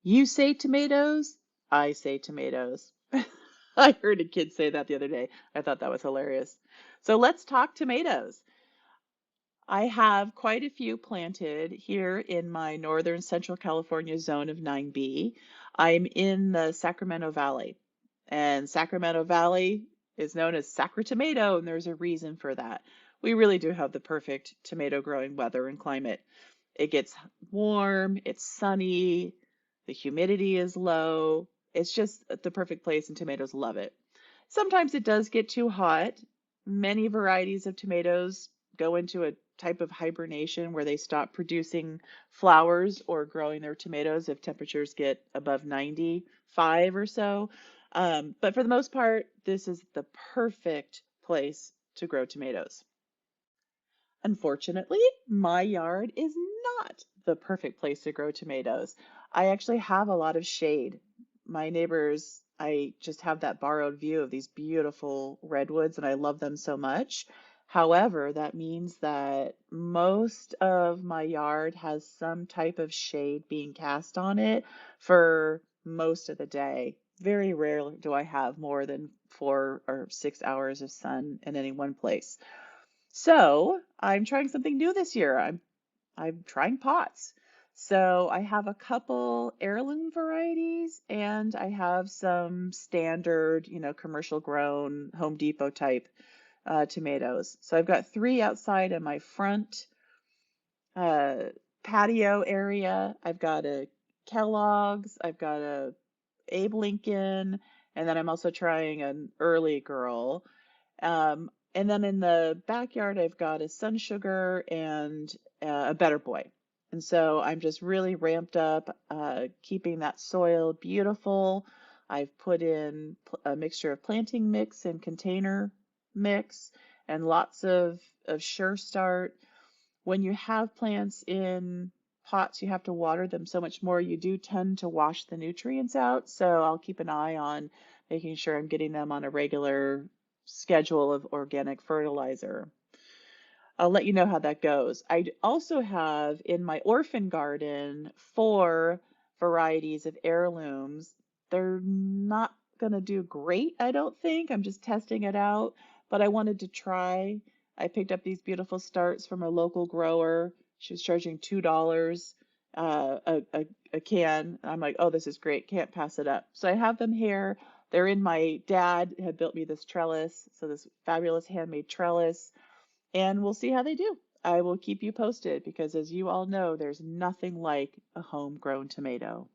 You say tomatoes, I say tomatoes. I heard a kid say that the other day. I thought that was hilarious. So let's talk tomatoes. I have quite a few planted here in my northern central California zone of 9B. I'm in the Sacramento Valley, and Sacramento Valley is known as Sacra Tomato, and there's a reason for that. We really do have the perfect tomato growing weather and climate. It gets warm, it's sunny, the humidity is low. It's just the perfect place, and tomatoes love it. Sometimes it does get too hot. Many varieties of tomatoes go into a type of hibernation where they stop producing flowers or growing their tomatoes if temperatures get above 95 or so. But for the most part, this is the perfect place to grow tomatoes. Unfortunately, my yard is not the perfect place to grow tomatoes. I actually have a lot of shade. My neighbors, I just have that borrowed view of these beautiful redwoods, and I love them so much. However, that means that most of my yard has some type of shade being cast on it for most of the day. Very rarely do I have more than 4 or 6 hours of sun in any one place. So I'm trying something new this year. I'm trying pots. So I have a couple heirloom varieties and I have some standard, commercial grown Home Depot type tomatoes. So I've got three outside in my front uh, patio area. I've got a Kellogg's, I've got a Abe Lincoln, and then I'm also trying an early girl. And then in the backyard, I've got a Sun Sugar and a Better Boy. And so I'm just really ramped up, keeping that soil beautiful. I've put in a mixture of planting mix and container mix and lots of Sure Start. When you have plants in pots, you have to water them so much more. You do tend to wash the nutrients out. So I'll keep an eye on making sure I'm getting them on a regular schedule of organic fertilizer. I'll let you know how that goes. I also have in my orphan garden four varieties of heirlooms. They're not going to do great, I don't think. I'm just testing it out, but I wanted to try. I picked up these beautiful starts from a local grower. She was charging $2 a can. I'm like, oh, this is great. Can't pass it up. So I have them here. They're in my dad had built me this trellis, so this fabulous handmade trellis and we'll see how they do. I will keep you posted because, as you all know, there's nothing like a homegrown tomato.